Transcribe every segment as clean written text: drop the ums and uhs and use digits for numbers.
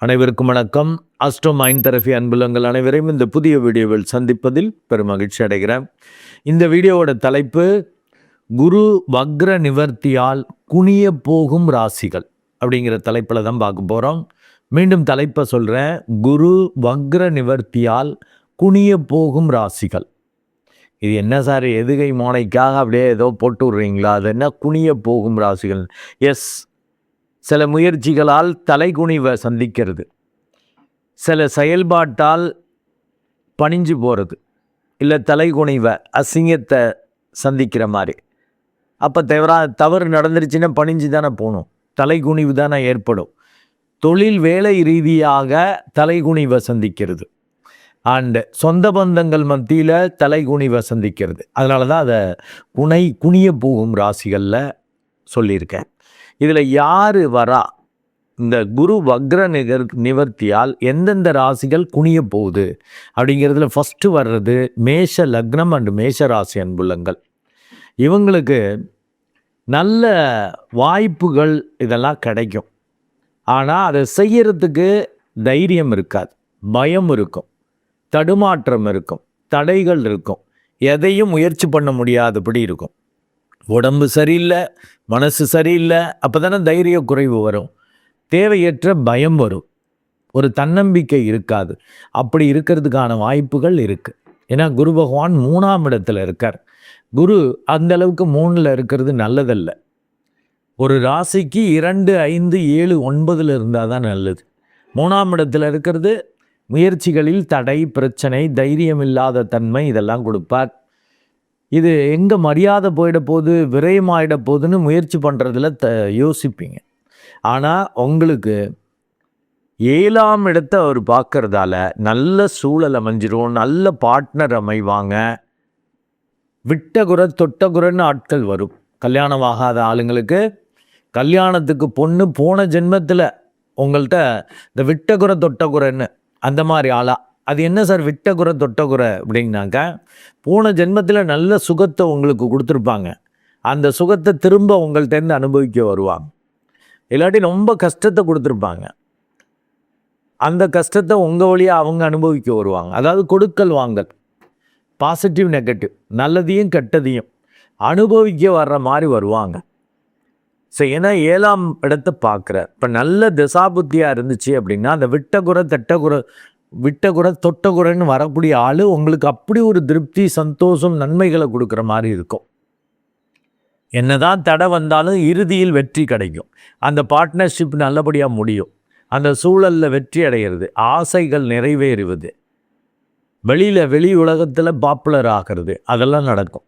அனைவருக்கும் வணக்கம். Astro mind therapy அன்புலங்கள் அனைவரையும் இந்த புதிய வீடியோவில் சந்திப்பதில் பெரும் மகிழ்ச்சி அடைகிறேன். இந்த வீடியோவோட தலைப்பு குரு வக்ர நிவர்த்தியால் குனிய போகும் ராசிகள் அப்படிங்கிற தலைப்பில் தான் பார்க்க போகிறோம். மீண்டும் தலைப்பை சொல்கிறேன். குரு வக்ர நிவர்த்தியால் குனிய போகும் ராசிகள். இது என்ன சார், எதுகை மோனைக்காக அப்படியே ஏதோ போட்டு விட்றீங்களா? அது என்ன குனிய போகும் ராசிகள்? எஸ், சில முயற்சிகளால் தலைகுனிவை சந்திக்கிறது, சில செயல்பாட்டால் பணிஞ்சு போகிறது, இல்லை தலைகுனிவை அசிங்கத்தை சந்திக்கிற மாதிரி. அப்போ தவறு நடந்துருச்சுன்னா பணிஞ்சு தானே போகணும், தலைகுனிவு தானே ஏற்படும். தொழில் வேலை ரீதியாக தலைகுனிவை சந்திக்கிறது, அண்டு சொந்த பந்தங்கள் மத்தியில் தலைகுனிவை சந்திக்கிறது. அதனால தான் அதை குனிய போகும் ராசிகளில் சொல்லியிருக்கேன். இதில் யார் வரா? இந்த குரு வக்ர நிவர்த்தியால் எந்தெந்த ராசிகள் குனிய போகுது அப்படிங்கிறதுல ஃபஸ்ட்டு வர்றது மேஷ லக்னம் அண்டு மேஷ ராசி அன்புள்ளங்கள். இவங்களுக்கு நல்ல வாய்ப்புகள் இதெல்லாம் கிடைக்கும். ஆனால் அதை செய்யறதுக்கு தைரியம் இருக்காது, பயம் இருக்கும், தடுமாற்றம் இருக்கும், தடைகள் இருக்கும், எதையும் முயற்சி பண்ண முடியாதபடி இருக்கும். உடம்பு சரியில்லை, மனசு சரியில்லை, அப்போ தானே தைரிய குறைவு வரும், தேவையற்ற பயம் வரும், ஒரு தன்னம்பிக்கை இருக்காது. அப்படி இருக்கிறதுக்கான வாய்ப்புகள் இருக்குது. ஏன்னா குரு பகவான் 3ஆம் இடத்துல இருக்கார். குரு அந்த அளவுக்கு 3ல் இருக்கிறது நல்லதல்ல. ஒரு ராசிக்கு 2, 5, 7, 9 இருந்தால் தான் நல்லது. 3ஆம் இடத்துல இருக்கிறது முயற்சிகளில் தடை, பிரச்சனை, தைரியம் இல்லாத தன்மை இதெல்லாம் கொடுப்பார். இது எங்கே மரியாதை போயிட போகுது, விரயமாயிட போகுதுன்னு முயற்சி பண்ணுறதுல யோசிப்பீங்க. ஆனால் உங்களுக்கு 7ஆம் இடத்தை அவர் பார்க்கறதால நல்ல சூழல் அமைஞ்சிரும், நல்ல பார்ட்னர் அமைவாங்க. விட்டகுறை தொட்டகுறைன்னு ஆட்கள் வரும். கல்யாணம் ஆகாத ஆளுங்களுக்கு கல்யாணத்துக்கு பொண்ணு போன ஜென்மத்தில் உங்கள்கிட்ட இந்த விட்டகுறை தொட்டகுறைன்னு அந்த மாதிரி ஆளா. அது என்ன சார் விட்டகுறை தொட்டகுறை அப்படின்னாக்கா, போன ஜென்மத்தில் நல்ல சுகத்தை உங்களுக்கு கொடுத்துருப்பாங்க, அந்த சுகத்தை திரும்ப உங்கள்கிட்டருந்து அனுபவிக்க வருவாங்க. இல்லாட்டி ரொம்ப கஷ்டத்தை கொடுத்துருப்பாங்க, அந்த கஷ்டத்தை உங்கள் வழியாக அவங்க அனுபவிக்க வருவாங்க. அதாவது கொடுக்கல் வாங்கல், பாசிட்டிவ் நெகட்டிவ், நல்லதையும் கெட்டதையும் அனுபவிக்க வர்ற மாதிரி வருவாங்க. ஸோ ஏன்னா 7ஆம் இடத்தை பார்க்குறார். இப்போ நல்ல திசாபுத்தியாக இருந்துச்சு அப்படின்னா அந்த விட்டகுறை தொட்டகுறைன்னு வரக்கூடிய ஆள் உங்களுக்கு அப்படி ஒரு திருப்தி, சந்தோஷம், நன்மைகளை கொடுக்குற மாதிரி இருக்கும். என்னதான் தடை வந்தாலும் இறுதியில் வெற்றி கிடைக்கும். அந்த பார்ட்னர்ஷிப் நல்லபடியாக முடியும். அந்த சூழலில் வெற்றி அடைகிறது, ஆசைகள் நிறைவேறுவது, வெளி உலகத்தில் பாப்புலர் ஆகிறது, அதெல்லாம் நடக்கும்.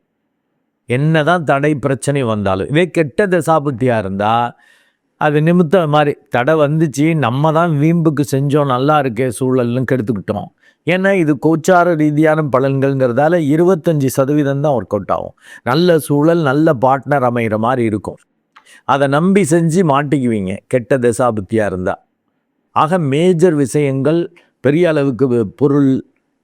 என்னதான் தடை பிரச்சனை வந்தாலும். இதே கெட்ட தசாபுத்தியாக இருந்தால் அது நிமித்த மாதிரி தடை வந்துச்சு, நம்ம தான் வீம்புக்கு செஞ்சோம், நல்லா இருக்கே சூழல்னு கெடுத்துக்கிட்டோம். ஏன்னா இது கோச்சார ரீதியான பலன்கள்ங்கிறதால 25% தான் ஒர்க் அவுட் ஆகும். நல்ல சூழல், நல்ல பார்ட்னர் அமைகிற மாதிரி இருக்கும். அதை நம்பி செஞ்சு மாட்டிக்குவீங்க கெட்ட தசாபுத்தியாக இருந்தால். ஆக மேஜர் விஷயங்கள், பெரிய அளவுக்கு பொருள்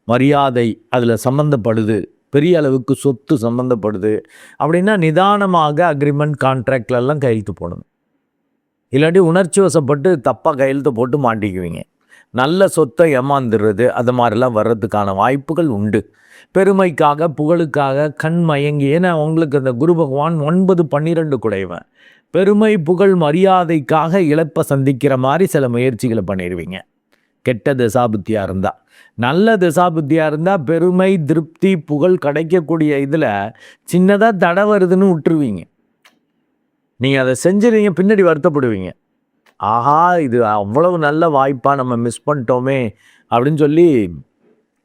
மரியாதை அதில் சம்மந்தப்படுது, பெரிய அளவுக்கு சொத்து சம்மந்தப்படுது அப்படின்னா நிதானமாக அக்ரிமெண்ட் கான்ட்ராக்ட்லெல்லாம் கையெழுத்து போடணும். இல்லாட்டி உணர்ச்சி வசப்பட்டு தப்பாக கையெழுத்து போட்டு மாட்டிக்குவீங்க. நல்ல சொத்தை ஏமாந்துடுறது, அது மாதிரிலாம் வர்றதுக்கான வாய்ப்புகள் உண்டு. பெருமைக்காக, புகழுக்காக கண் மயங்கி, ஏன்னா உங்களுக்கு அந்த குரு பகவான் 9, 12 குடைவன். பெருமை, புகழ், மரியாதைக்காக இழப்பை சந்திக்கிற மாதிரி சில முயற்சிகளை பண்ணிடுவீங்க கெட்ட தசாபுத்தியாக இருந்தால். நல்ல தசாபுத்தியாக இருந்தால் பெருமை, திருப்தி, புகழ் கிடைக்கக்கூடிய இதில் சின்னதாக தடை வருதுன்னு விட்டுருவீங்க. நீங்கள் அதை செஞ்சுருவீங்க, பின்னாடி வருத்தப்படுவீங்க. ஆஹா, இது அவ்வளவு நல்ல வாய்ப்பாக நம்ம மிஸ் பண்ணிட்டோமே அப்படின்னு சொல்லி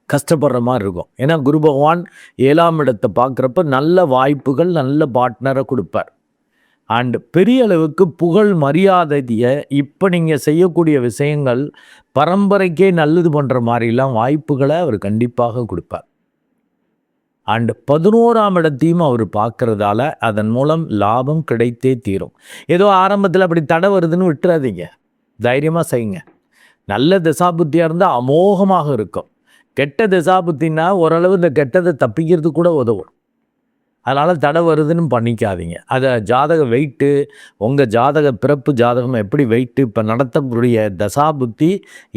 கஷ்டப்படுற மாதிரி இருக்கும். ஏன்னா குரு பகவான் 7ஆம் இடத்தை பார்க்குறப்ப நல்ல வாய்ப்புகள், நல்ல பார்ட்னரை கொடுப்பார். அண்டு பெரிய அளவுக்கு புகழ், மரியாதையை இப்போ நீங்கள் செய்யக்கூடிய விஷயங்கள் பரம்பரைக்கே நல்லது பண்ணுற மாதிரிலாம் வாய்ப்புகளை அவர் கண்டிப்பாக கொடுப்பார். அண்டு 11ஆம் இடத்தையும் அவர் பார்க்கறதால அதன் மூலம் லாபம் கிடைத்தே தீரும். ஏதோ ஆரம்பத்தில் அப்படி தடை வருதுன்னு விட்டுறாதீங்க, தைரியமாக செய்யுங்க. நல்ல தசாபுத்தியாக இருந்தால் அமோகமாக இருக்கும். கெட்ட தசாபுத்தின்னா ஓரளவு இந்த கெட்டதை தப்பிக்கிறது கூட உதவும். அதனால் தடை வருதுன்னு பண்ணிக்காதீங்க. அதை ஜாதக வெயிட்டு, உங்கள் ஜாதக பிறப்பு ஜாதகம் எப்படி வெயிட்டு, இப்போ நடத்தக்கூடிய தசாபுத்தி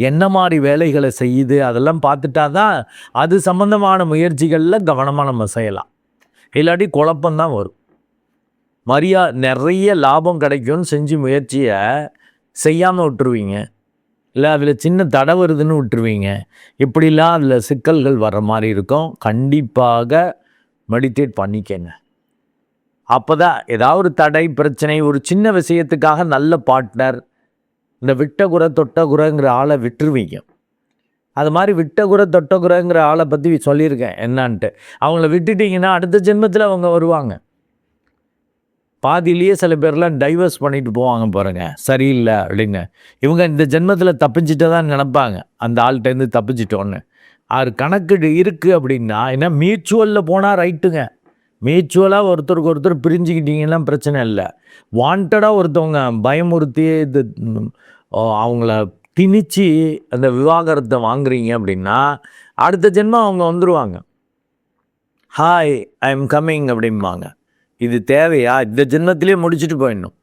என்ன மாதிரி வேலைகளை செய்யுது அதெல்லாம் பார்த்துட்டா தான் அது சம்மந்தமான முயற்சிகளில் கவனமாக நம்ம செய்யலாம். இல்லாட்டி குழப்பம்தான் வரும். நிறைய லாபம் கிடைக்கும்னு செஞ்சு முயற்சியை செய்யாமல் விட்டுருவீங்க, இல்லை அதில் சின்ன தடை வருதுன்னு விட்டுருவீங்க. இப்படிலாம் அதில் சிக்கல்கள் வர்ற மாதிரி இருக்கும். கண்டிப்பாக மெடிடேட் பண்ணிக்கங்க. அப்போ தான் ஏதாவது ஒரு தடை பிரச்சனை, ஒரு சின்ன விஷயத்துக்காக நல்ல பார்ட்னர், இந்த விட்டகுறை தொட்டகுறைங்கிற ஆளை விட்டுருவீங்க. அது மாதிரி விட்டகுறை தொட்டகுறைங்கிற ஆளை பற்றி சொல்லியிருக்கேன் என்னான்ட்டு. அவங்கள விட்டுட்டிங்கன்னா அடுத்த ஜென்மத்தில் அவங்க வருவாங்க. பாதியிலேயே சில பேர்லாம் டைவர்ஸ் பண்ணிட்டு போவாங்க பாருங்க, சரியில்லை அப்படின்னு. இவங்க இந்த ஜென்மத்தில் தப்பிச்சிட்டு தான் நினைப்பாங்க, அந்த ஆள்கிட்டேருந்து தப்பிச்சிட்டோன்னு. அது கணக்கு இருக்குது அப்படின்னா ஏன்னா மியூச்சுவலில் போனால் ரைட்டுங்க. மியூச்சுவலாக ஒருத்தருக்கு ஒருத்தர் பிரிஞ்சுக்கிட்டிங்கன்னா பிரச்சனை இல்லை. வாண்டடாக ஒருத்தவங்க பயமுறுத்தி இது அவங்கள திணிச்சு அந்த விவாகரத்தை வாங்குறீங்க அப்படின்னா அடுத்த ஜென்மம் அவங்க வந்துடுவாங்க. ஹாய் ஐ எம் கம்மிங் அப்படிம்பாங்க. இது தேவையா? இந்த ஜென்மத்திலே முடிச்சுட்டு போயிடணும்.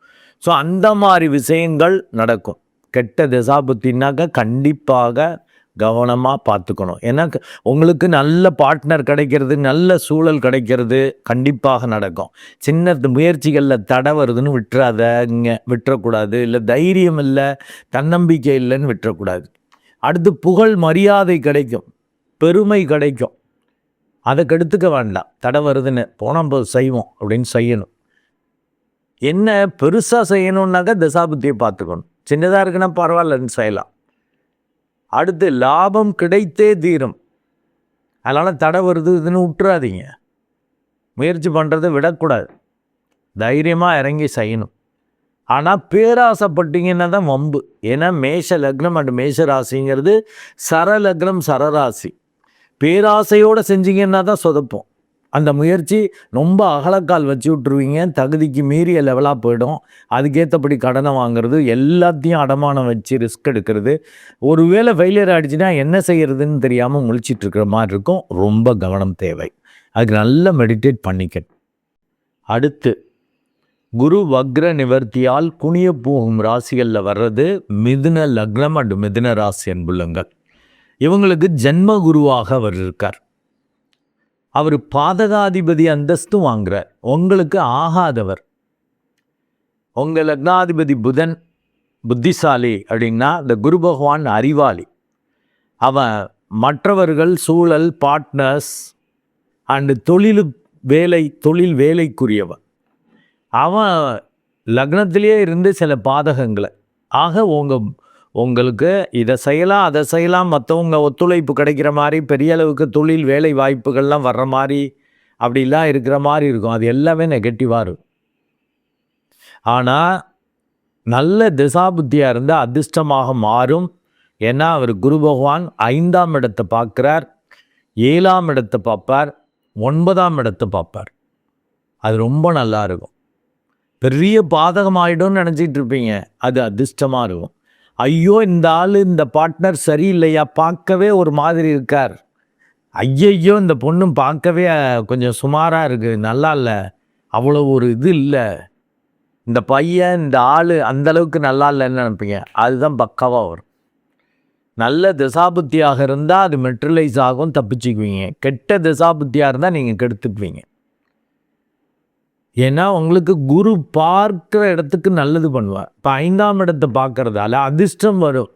ஸோ அந்த மாதிரி விஷயங்கள் நடக்கும். கெட்ட தசாபுத்தினாக்க கண்டிப்பாக கவனமாக பார்த்துக்கணும். ஏன்னா உங்களுக்கு நல்ல பார்ட்னர் கிடைக்கிறது, நல்ல சூழல் கிடைக்கிறது கண்டிப்பாக நடக்கும். சின்ன முயற்சிகளில் தடை வருதுன்னு விட்டுறக்கூடாது. இல்லை தைரியம் இல்லை, தன்னம்பிக்கை இல்லைன்னு விட்டுறக்கூடாது. அடுத்து புகழ் மரியாதை கிடைக்கும், பெருமை கிடைக்கும். அதை கெடுத்துக்க வேண்டாம். தடை வருதுன்னு போனால் போது செய்வோம் அப்படின்னு செய்யணும். என்ன பெருசாக செய்யணுன்னாக்கா தசாபுத்தியை பார்த்துக்கணும். சின்னதாக இருக்குன்னா பரவாயில்லன்னு செய்யலாம். அடுத்து லாபம் கிடைத்தே தீரும். அதனால் தடை வருது இதுன்னு விட்டுறாதீங்க. முயற்சி பண்ணுறதை விடக்கூடாது. தைரியமாக இறங்கி செய்யணும். ஆனால் பேராசைப்பட்டீங்கன்னா தான் வம்பு. ஏன்னா மேஷ லக்னம் அண்ட் மேஷ ராசிங்கிறது சரலக்னம், சரராசி. பேராசையோடு செஞ்சீங்கன்னா தான் சொதப்போம். அந்த முயற்சி ரொம்ப அகலக்கால் வச்சு விட்ருவீங்க. தகுதிக்கு மீறிய லெவலாக போயிடும். அதுக்கேற்றபடி கடனை வாங்குறது, எல்லாத்தையும் அடமானம் வச்சு ரிஸ்க் எடுக்கிறது. ஒருவேளை ஃபெயிலியர் ஆகிடுச்சுன்னா என்ன செய்கிறதுன்னு தெரியாமல் முழிச்சிட்ருக்கிற மாதிரி இருக்கும். ரொம்ப கவனம் தேவை. அதுக்கு நல்லா மெடிடேட் பண்ணிக்கணும். அடுத்து குரு வக்ர நிவர்த்தியால் குனிய போகும் ராசிகளில் வர்றது மிதுன லக்னம் அண்டு மிதுன ராசி அன்புள்ளங்கள். இவங்களுக்கு ஜென்ம குருவாக அவர் இருக்கார். அவர் பாதகாதிபதி அந்தஸ்து வாங்குறார். உங்களுக்கு ஆகாதவர். உங்கள் லக்னாதிபதி புதன் புத்திசாலி அப்படின்னா இந்த குரு பகவான் அறிவாளி. அவன் மற்றவர்கள், சூழல், பார்ட்னர்ஸ் அண்டு தொழில் வேலைக்குரியவன். அவன் லக்னத்திலேயே இருந்து சில பாதகங்களை உங்களுக்கு இதை செய்யலாம் அதை செய்யலாம், மற்றவங்க ஒத்துழைப்பு கிடைக்கிற மாதிரி, பெரிய அளவுக்கு தொழில் வேலை வாய்ப்புகள்லாம் வர்ற மாதிரி அப்படிலாம் இருக்கிற மாதிரி இருக்கும். அது எல்லாமே நெகட்டிவாக இருக்கும். ஆனால் நல்ல திசாபுத்தியாக இருந்தால் அதிர்ஷ்டமாக மாறும். ஏன்னா அவர் குரு பகவான் 5ஆம் இடத்தை பார்க்குறார், 7ஆம் இடத்தை பார்ப்பார், 9ஆம் இடத்தை பார்ப்பார். அது ரொம்ப நல்லா இருக்கும். பெரிய பாதகமாகிடும்னு நினச்சிட்டு இருப்பீங்க, அது அதிர்ஷ்டமாக இருக்கும். ஐயோ இந்த ஆள், இந்த பார்ட்னர் சரியில்லையா, பார்க்கவே ஒரு மாதிரி இருக்கார், ஐயையோ இந்த பொண்ணும் பார்க்கவே கொஞ்சம் சுமாராக இருக்குது, நல்லா இல்லை, அவ்வளோ ஒரு இது இல்லை, இந்த பையன் இந்த ஆள் அந்தளவுக்கு நல்லா இல்லைன்னு நினைப்பீங்க. அதுதான் பக்காவாக வரும். நல்ல திசாபுத்தியாக இருந்தால் அது மெட்ரலைஸ் ஆகும், தப்பிச்சுக்குவீங்க. கெட்ட திசாபுத்தியாக இருந்தால் நீங்கள் கெடுத்துக்குவீங்க. ஏன்னா உங்களுக்கு குரு பார்க்குற இடத்துக்கு நல்லது பண்ணுவார். இப்போ 5ஆம் இடத்தை பார்க்கறதால அதிர்ஷ்டம் வரும்.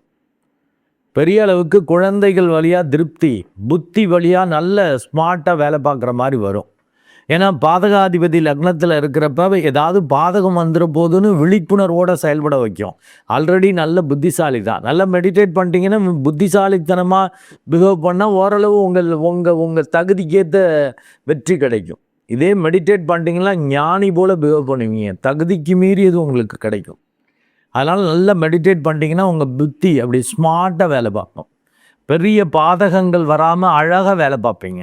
பெரிய அளவுக்கு குழந்தைகள் வழியாக திருப்தி, புத்தி வழியாக நல்ல ஸ்மார்ட்டாக வேலை பார்க்குற மாதிரி வரும். ஏன்னா பாதகாதிபதி லக்னத்தில் இருக்கிறப்ப ஏதாவது பாதகம் வந்துட போதுன்னு விழிப்புணர்வோடு செயல்பட வைக்கும். ஆல்ரெடி நல்ல புத்திசாலி தான். நல்லா மெடிடேட் பண்ணிட்டீங்கன்னா புத்திசாலித்தனமாக பிஹேவ் பண்ணால் ஓரளவு உங்கள் தகுதிக்கேற்ற வெற்றி கிடைக்கும். இதே மெடிடேட் பண்ணிட்டீங்கன்னா ஞானி போல் பிஹேவ் பண்ணுவீங்க, தகுதிக்கு மீறியது உங்களுக்கு கிடைக்கும். அதனால் நல்லா மெடிடேட் பண்ணிட்டீங்கன்னா உங்கள் புத்தி அப்படி ஸ்மார்ட்டாக வேலை பார்ப்போம். பெரிய பாதகங்கள் வராமல் அழகாக வேலை பார்ப்பீங்க.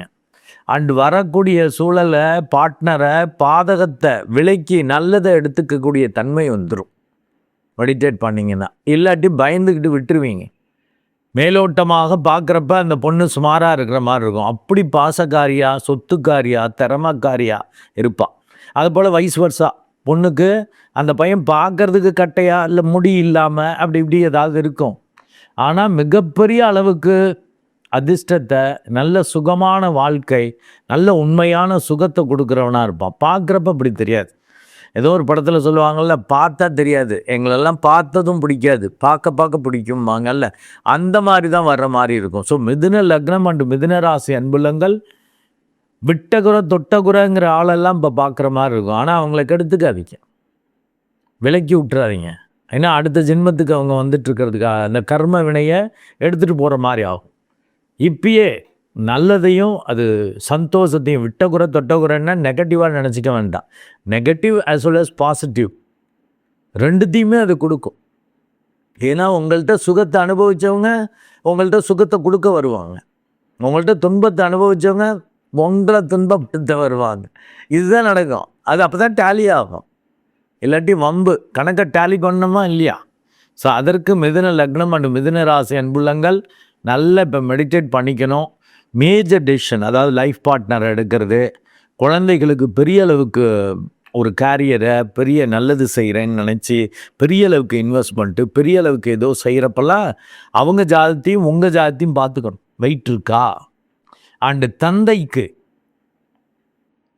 அண்டு வரக்கூடிய சூழலை, பார்ட்னரை, பாதகத்தை விலைக்கு நல்லதை எடுத்துக்கக்கூடிய தன்மை வந்துடும் மெடிடேட் பண்ணிங்கன்னா. இல்லாட்டி பயந்துக்கிட்டு விட்டுருவீங்க. மேலோட்டமாக பார்க்குறப்ப அந்த பொண்ணு சுமாராக இருக்கிற மாதிரி இருக்கும். அப்படி பாசக்காரியா, சொத்துக்காரியா, திறமைக்காரியா இருப்பாள். அதுபோல் வைஸ் வர்ஸா பொண்ணுக்கு அந்த பையன் பார்க்கறதுக்கு கட்டையா இல்லை முடி இல்லாமல் அப்படி இப்படி ஏதாவது இருக்கும். ஆனால் மிகப்பெரிய அளவுக்கு அதிர்ஷ்டத்தை, நல்ல சுகமான வாழ்க்கை, நல்ல உண்மையான சுகத்தை கொடுக்குறவனாக இருப்பான். பார்க்குறப்ப அப்படி தெரியாது. ஏதோ ஒரு படத்தில் சொல்லுவாங்கள்ல, பார்த்தா தெரியாது, எங்களெல்லாம் பார்த்ததும் பிடிக்காது, பார்க்க பிடிக்கும்பாங்கல்ல, அந்த மாதிரி தான் வர்ற மாதிரி இருக்கும். ஸோ மிதுன லக்னம் அண்டு மிதுன ராசி அன்புள்ளங்கள் விட்டகுறை தொட்டகுறைங்கிற ஆளெல்லாம் இப்போ பார்க்குற மாதிரி இருக்கும். ஆனால் அவங்கள கெடுத்துக்காதீங்க, விலக்கி விட்டுறாதீங்க. ஏன்னா அடுத்த ஜென்மத்துக்கு அவங்க வந்துட்டுருக்கிறதுக்காக அந்த கர்ம வினையை எடுத்துகிட்டு போகிற மாதிரி ஆகும். இப்பயே நல்லதையும் அது சந்தோஷத்தையும், விட்டகுறை தொட்டகுறைன்னா நெகட்டிவாக நினச்சிக்க வேண்டாம். Negative as well as positive ரெண்டுத்தையுமே அது கொடுக்கும். ஏன்னா உங்கள்கிட்ட சுகத்தை அனுபவித்தவங்க உங்கள்கிட்ட சுகத்தை கொடுக்க வருவாங்க, உங்கள்கிட்ட துன்பத்தை அனுபவித்தவங்க உங்களை துன்பப்படுத்த வருவாங்க. இதுதான் நடக்கும். அது அப்போ தான் டேலி ஆகும். இல்லாட்டி வம்பு கணக்கை டேலி பண்ணணுமா இல்லையா? ஸோ அதற்கு மிதுன லக்னம் அண்டு மிதுன ராசி அன்புள்ளங்கள் நல்லா இப்போ மெடிடேட் பண்ணிக்கணும். மேஜர் டெசிஷன், அதாவது லைஃப் பார்ட்னர் எடுக்கிறது, குழந்தைகளுக்கு பெரிய அளவுக்கு ஒரு கேரியரை பெரிய நல்லது செய்கிறேன்னு நினச்சி பெரிய அளவுக்கு இன்வெஸ்ட்மெண்ட்டு, பெரிய அளவுக்கு ஏதோ செய்கிறப்பெல்லாம் அவங்க ஜாதத்தையும் உங்கள் ஜாதத்தையும் பார்த்துக்கணும். வெயிட் இருக்கா? அண்டு தந்தைக்கு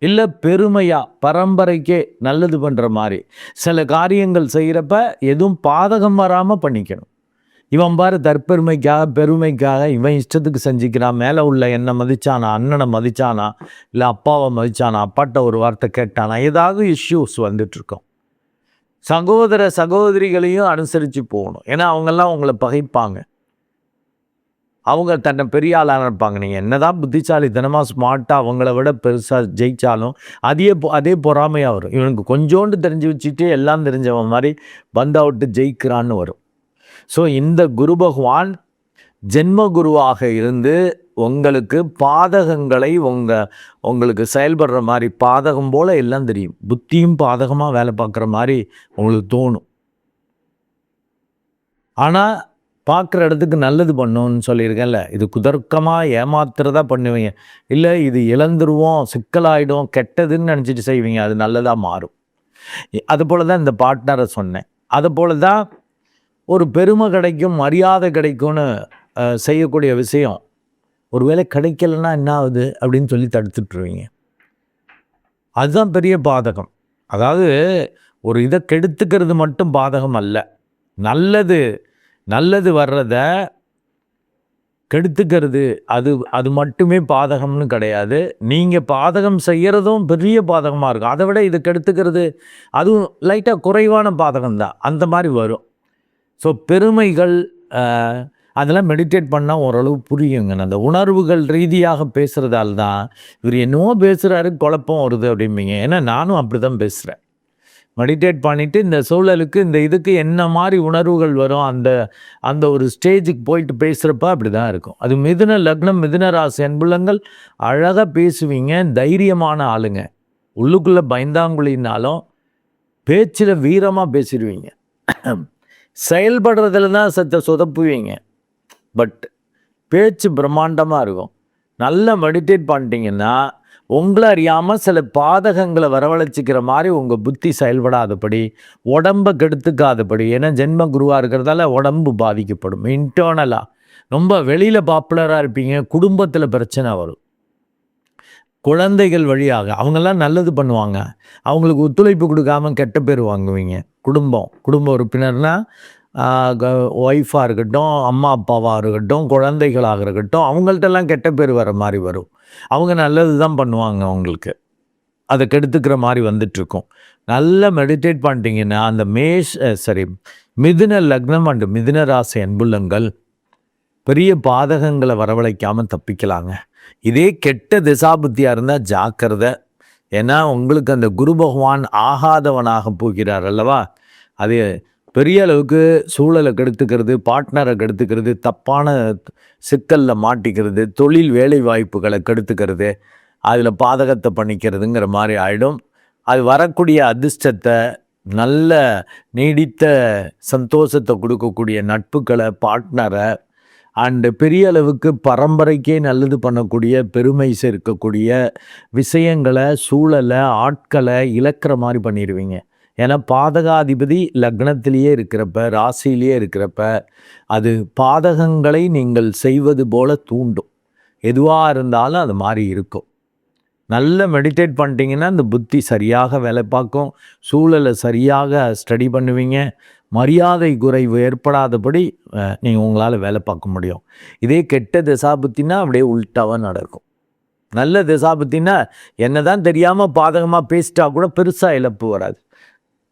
இல்லை பெருமையாக பரம்பரைக்கே நல்லது பண்ணுற மாதிரி சில காரியங்கள் செய்கிறப்ப எதுவும் பாதகம் வராமல் பண்ணிக்கணும். இவன் பாரு பெருமைக்காக இவன் இஷ்டத்துக்கு செஞ்சுக்கிறான். மேலே உள்ள என்னை மதித்தானா, அண்ணனை மதித்தானா, இல்லை அப்பாவை மதித்தானா, அப்பாட்ட ஒரு வார்த்தை கேட்டானா, ஏதாவது இஷ்யூஸ் வந்துட்டுருக்கோம். சகோதரிகளையும் அனுசரித்து போகணும். ஏன்னா அவங்கெல்லாம் உங்களை பகைப்பாங்க, அவங்க தன்னை பெரிய ஆளாக இருப்பாங்க. நீங்கள் என்ன தான் புத்திசாலித்தனமாக ஸ்மார்ட்டாக அவங்கள விட பெருசாக ஜெயித்தாலும் அதே பொறாமையாக வரும். இவனுக்கு கொஞ்சோண்டு தெரிஞ்சு வச்சுட்டு எல்லாம் தெரிஞ்சவன் மாதிரி பந்தா விட்டு ஜெயிக்கிறான்னு வரும். ஸோ இந்த குரு பகவான் ஜென்ம குருவாக இருந்து உங்களுக்கு பாதகங்களை உங்களுக்கு செயல்படுற மாதிரி, பாதகம் போல் எல்லாம் தெரியும், புத்தியும் பாதகமாக வேலை பார்க்குற மாதிரி உங்களுக்கு தோணும். ஆனால் பார்க்குற இடத்துக்கு நல்லது பண்ணணும்னு சொல்லியிருக்கேன்ல, இது குதர்க்கமாக ஏமாத்துறதா பண்ணுவீங்க. இல்லை இது இழந்துருவோம், சிக்கலாயிடும், கெட்டதுன்னு நினச்சிட்டு செய்வீங்க, அது நல்லதாக மாறும். அதுபோல் தான் இந்த பார்ட்னரை சொன்னேன். அதுபோல் தான் ஒரு பெருமை கிடைக்கும், மரியாதை கிடைக்கும்னு செய்யக்கூடிய விஷயம் ஒருவேளை கிடைக்கலன்னா என்ன ஆகுது அப்படின்னு சொல்லி தடுத்துட்ருவீங்க. அதுதான் பெரிய பாதகம். அதாவது ஒரு இதை கெடுத்துக்கிறது மட்டும் பாதகம் அல்ல, நல்லது வர்றத கெடுத்துக்கிறது அது மட்டுமே பாதகம்னு கிடையாது. நீங்கள் பாதகம் செய்கிறதும் பெரிய பாதகமாக இருக்கும். அதை விட இதை கெடுத்துக்கிறது அதுவும் லைட்டாக குறைவான பாதகம்தான், அந்த மாதிரி வரும். ஸோ பெருமைகள் அதெல்லாம் மெடிடேட் பண்ணால் ஓரளவு புரியுங்க. அந்த உணர்வுகள் ரீதியாக பேசுகிறதால தான் இவர் என்னவோ பேசுகிறாரு, குழப்பம் வருது அப்படிம்பீங்க. ஏன்னா நானும் அப்படி தான் பேசுகிறேன். மெடிடேட் பண்ணிவிட்டு இந்த சூழலுக்கு இந்த இதுக்கு என்ன மாதிரி உணர்வுகள் வரும், அந்த ஒரு ஸ்டேஜுக்கு போயிட்டு பேசுகிறப்ப அப்படி தான் இருக்கும். அது மிதுன லக்னம் மிதுன ராசி அன்புள்ளங்கள் அழகாக பேசுவீங்க, தைரியமான ஆளுங்க. உள்ளுக்குள்ளே பயந்தாங்குழினாலும் பேச்சில் வீரமாக பேசிடுவீங்க. செயல்படுறதுல தான் சொதப்புவீங்க. பட் பேச்சு பிரம்மாண்டமாக இருக்கும். நல்லா மெடிடேட் பண்ணிட்டீங்கன்னா உங்களை அறியாமல் சில பாதகங்களை வரவழைச்சிக்கிற மாதிரி உங்கள் புத்தி செயல்படாதபடி, உடம்பை கெடுத்துக்காதபடி. ஏன்னா ஜென்ம குருவாக இருக்கிறதால உடம்பு பாதிக்கப்படும். இன்டர்னலாக ரொம்ப வெளியில் பாப்புலராக இருப்பீங்க, குடும்பத்தில் பிரச்சனை வரும். குழந்தைகள் வழியாக அவங்கெல்லாம் நல்லது பண்ணுவாங்க, அவங்களுக்கு ஒத்துழைப்பு கொடுக்காம கெட்ட பேர் வாங்குவீங்க. குடும்ப உறுப்பினர்னால் ஒய்ஃபாக இருக்கட்டும், அம்மா அப்பாவாக இருக்கட்டும், குழந்தைகளாக இருக்கட்டும், அவங்கள்ட்டெல்லாம் கெட்ட பேர் வர மாதிரி வரும். அவங்க நல்லது தான் பண்ணுவாங்க, அவங்களுக்கு அதை கெடுத்துக்கிற மாதிரி வந்துட்டுருக்கும். நல்லா மெடிடேட் பண்ணிட்டீங்கன்னா அந்த மிதுன லக்னம் அண்டு மிதுன ராசி அன்புள்ளங்கள் பெரிய பாதகங்களை வரவழைக்காமல் தப்பிக்கலாங்க. இதே கெட்ட திசாபுத்தியாக இருந்தால் ஜாக்கிரதை. ஏன்னா உங்களுக்கு அந்த குரு பகவான் ஆகாதவனாக போகிறார் அல்லவா, அது பெரிய அளவுக்கு சூழலை கெடுத்துக்கிறது, பார்ட்னரை கெடுத்துக்கிறது, தப்பான சிக்கலில் மாட்டிக்கிறது, தொழில் வேலை வாய்ப்புகளை கெடுத்துக்கிறது, அதில் பாதகத்தை பண்ணிக்கிறதுங்கிற மாதிரி ஆகிடும். அது வரக்கூடிய அதிர்ஷ்டத்தை, நல்ல நீடித்த சந்தோஷத்தை கொடுக்கக்கூடிய நட்புகளை, பார்ட்னரை, அண்டு பெரிய அளவுக்கு பரம்பரைக்கே நல்லது பண்ணக்கூடிய பெருமை சேர்க்கக்கூடிய விஷயங்களை, சூழலை, ஆட்களை இழக்கிற மாதிரி பண்ணிடுவீங்க. ஏன்னா பாதகாதிபதி லக்னத்திலேயே இருக்கிறப்ப, ராசியிலேயே இருக்கிறப்ப, அது பாதகங்களை நீங்கள் செய்வது போல தூண்டும். எதுவாக இருந்தாலும் அது மாதிரி இருக்கும். நல்ல மெடிடேட் பண்ணிட்டீங்கன்னா அந்த புத்தி சரியாக வேலை பார்க்கும், சூழலை சரியாக ஸ்டடி பண்ணுவீங்க, மரியாதை குறைவு ஏற்படாதபடி நீங்கள் உங்களால் வேலை பார்க்க முடியும். இதே கெட்ட திசாபுத்தினா அப்படியே உள்டாவாக நடக்கும். நல்ல திசாபுத்தினா என்ன தான் தெரியாமல் பாதகமாக பேசிட்டா கூட பெருசாக இழப்பு வராது.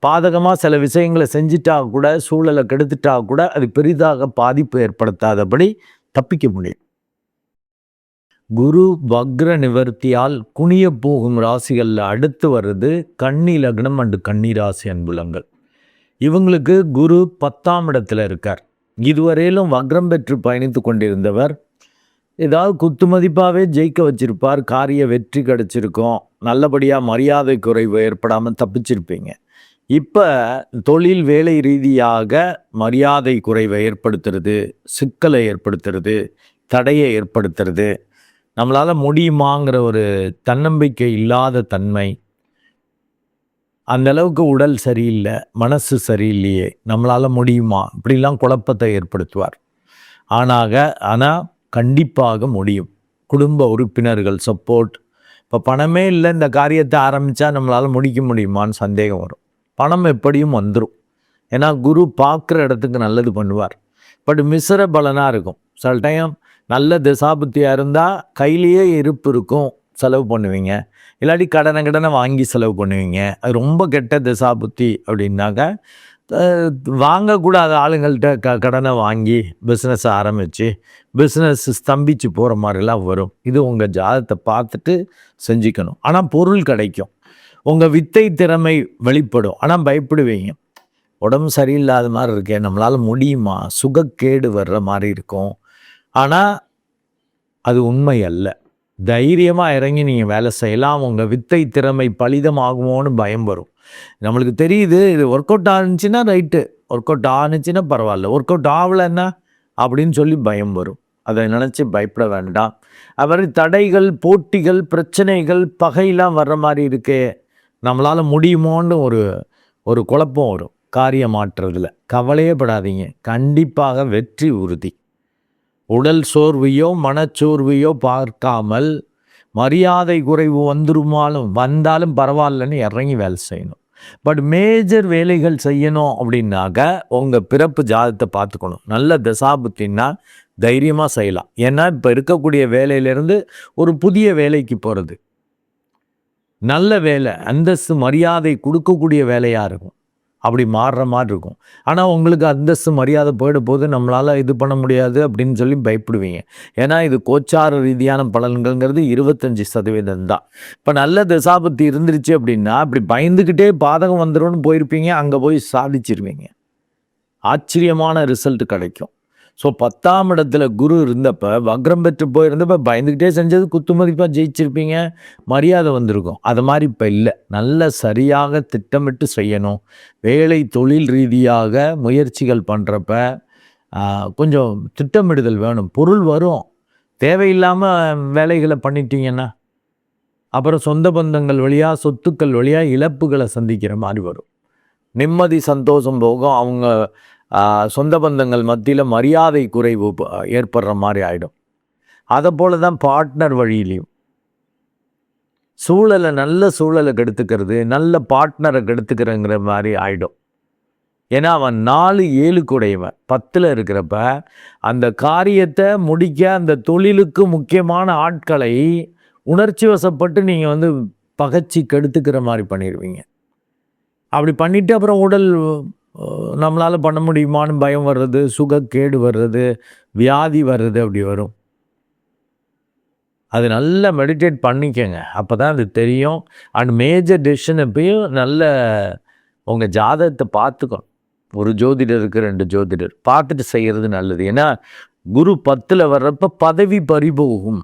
பாதகமாக சில விஷயங்களை செஞ்சிட்டா கூட, சூழலை கெடுத்துட்டா கூட அது பெரிதாக பாதிப்பு ஏற்படுத்தாதபடி தப்பிக்க முடியும். குரு வக்ர நிவர்த்தியால் குனிய போகும் ராசிகளில் அடுத்து வர்றது கன்னி லக்னம் அண்டு கன்னி ராசி அன்புலங்கள். இவங்களுக்கு குரு 10ஆம் இடத்துல இருக்கார். இதுவரையிலும் வக்ரம் பெற்று பயணித்து கொண்டிருந்தவர் ஏதாவது குத்து மதிப்பாகவே ஜெயிக்க வச்சிருப்பார், காரிய வெற்றி கிடைச்சிருக்கும், நல்லபடியாக மரியாதை குறைவு ஏற்படாமல் தப்பிச்சிருப்பீங்க. இப்போ தொழில் வேலை ரீதியாக மரியாதை குறைவை ஏற்படுத்துறது, சிக்கலை ஏற்படுத்துறது, தடையை ஏற்படுத்துறது, நம்மளால் முடியுமாங்கிற ஒரு தன்னம்பிக்கை இல்லாத தன்மை, அந்த அளவுக்கு உடல் சரியில்லை, மனசு சரியில்லையே, நம்மளால் முடியுமா, இப்படிலாம் குழப்பத்தை ஏற்படுத்துவார். ஆனால் கண்டிப்பாக முடியும். குடும்ப உறுப்பினர்கள் சப்போர்ட். இப்போ பணமே இல்லை, இந்த காரியத்தை ஆரம்பித்தா நம்மளால் முடிக்க முடியுமான்னு சந்தேகம் வரும். பணம் எப்படியும் வந்துடும். ஏன்னா குரு பார்க்குற இடத்துக்கு நல்லது பண்ணுவார். பட் மிஸ்ர பலனாக இருக்கும். சில டைம் நல்ல திசாபுத்தியாக இருந்தால் கையிலேயே இருப்பு இருக்கும், செலவு பண்ணுவீங்க. இல்லாட்டி கடனை வாங்கி செலவு பண்ணுவீங்க. அது ரொம்ப கெட்ட திசாபுத்தி அப்படின்னாக்க வாங்கக்கூடாத ஆளுங்கள்கிட்ட கடனை வாங்கி பிஸ்னஸை ஆரம்பித்து பிஸ்னஸ் ஸ்தம்பிச்சு போகிற மாதிரிலாம் வரும். இது உங்கள் ஜாதகத்தை பார்த்துட்டு செஞ்சுக்கணும். ஆனால் பொருள் கிடைக்கும், உங்கள் வித்தை திறமை வெளிப்படும். ஆனால் பயப்படுவீங்க, உடம்பு சரியில்லாத மாதிரி இருக்கேன், நம்மளால் முடியுமா, சுகக்கேடு வர்ற மாதிரி இருக்கும். ஆனால் அது உண்மை அல்ல. தைரியமாக இறங்கி நீங்கள் வேலை செய்யலாம். உங்கள் வித்தை திறமை பலிதமாகுமோன்னு பயம் வரும். நம்மளுக்கு தெரியுது இது ஒர்க் அவுட் ஆனிச்சுன்னா ரைட்டு, ஒர்க் அவுட் ஆனிச்சுன்னா பரவாயில்ல, ஒர்க் அவுட் ஆகலைன்னா அப்படின்னு சொல்லி பயம் வரும். அதை நினச்சி பயப்பட வேண்டாம். அவர் தடைகள், போட்டிகள், பிரச்சனைகள், பகையெல்லாம் வர்ற மாதிரி இருக்கே, நம்மளால் முடியுமோன்னு ஒரு குழப்பம் வரும் காரியமாற்றுறதுல. கவலையே படாதீங்க, கண்டிப்பாக வெற்றி உறுதி. உடல் சோர்வையோ மனச்சோர்வையோ பார்க்காமல் மரியாதை குறைவு வந்தாலும் பரவாயில்லன்னு இறங்கி வேலை செய்யணும். பட் மேஜர் வேலைகள் செய்யணும் அப்படின்னாக்க உங்கள் பிறப்பு ஜாதகத்தை பார்த்துக்கணும். நல்ல தசாபுத்தின்னா தைரியமாக செய்யலாம். ஏன்னா இப்போ இருக்கக்கூடிய வேலையிலேருந்து ஒரு புதிய வேலைக்கு போகிறது நல்ல வேலை, அந்தஸ்து மரியாதை கொடுக்கக்கூடிய வேலையாக இருக்கும். அப்படி மாறுற மாதிரி இருக்கும். ஆனால் உங்களுக்கு அந்தஸ்து மரியாதை போயிட போது நம்மளால் இது பண்ண முடியாது அப்படின்னு சொல்லி பயப்படுவீங்க. ஏன்னா இது கோச்சார ரீதியான பலன்கள்ங்கிறது 25% தான். இப்போ நல்ல தசாபுத்தி இருந்துருச்சு அப்படின்னா அப்படி பயந்துக்கிட்டே பாதகம் வந்துடும்னு போயிருப்பீங்க, அங்கே போய் சாதிச்சிருவீங்க, ஆச்சரியமான ரிசல்ட் கிடைக்கும். ஸோ 10ஆம் இடத்துல குரு இருந்தப்போ, வக்ரம் பெற்று போயிருந்தப்போ பயந்துக்கிட்டே செஞ்சது குத்து மதிப்பாக ஜெயிச்சிருப்பீங்க, மரியாதை வந்திருக்கும். அது மாதிரி இப்போ இல்லை. நல்ல சரியாக திட்டமிட்டு செய்யணும். வேலை தொழில் ரீதியாக முயற்சிகள் பண்ணுறப்ப கொஞ்சம் திட்டமிடுதல் வேணும். பொருள் வரும், தேவையில்லாமல் வேலைகளை பண்ணிட்டீங்கன்னா அப்புறம் சொந்த பந்தங்கள் வழியாக, சொத்துக்கள் வழியாக இழப்புகளை சந்திக்கிற மாதிரி வரும். நிம்மதி சந்தோஷம் போகும். அவங்க சொந்த பந்தங்கள் மத்தியில் மரியாதை குறைவு ஏற்படுற மாதிரி ஆகிடும். அதை போல தான் பார்ட்னர் வழியிலையும் நல்ல சூழலை கெடுத்துக்கிறது, நல்ல பார்ட்னரை கெடுத்துக்கிறங்கிற மாதிரி ஆகிடும். ஏன்னா அவன் 4-7 கூடையவன் 10ல் இருக்கிறப்ப அந்த காரியத்தை முடிக்க அந்த தொழிலுக்கு முக்கியமான ஆட்களை உணர்ச்சி வசப்பட்டு நீங்கள் பகைச்சி கெடுத்துக்கிற மாதிரி பண்ணிடுவீங்க. அப்படி பண்ணிவிட்டு அப்புறம் உடல் நம்மளால் பண்ண முடியுமான்னு பயம் வர்றது, சுகக்கேடு வர்றது, வியாதி வர்றது, அப்படி வரும். அது நல்லா மெடிடேட் பண்ணிக்கங்க, அப்போ தான் அது தெரியும். அண்ட் மேஜர் டெசிஷன் எப்பயும் நல்ல உங்கள் ஜாதகத்தை பார்த்துக்கணும். ஒரு ஜோதிடருக்கு 2 ஜோதிடர் பார்த்துட்டு செய்கிறது நல்லது. ஏன்னா குரு 10ல் வர்றப்ப பதவி பறிபோகும்,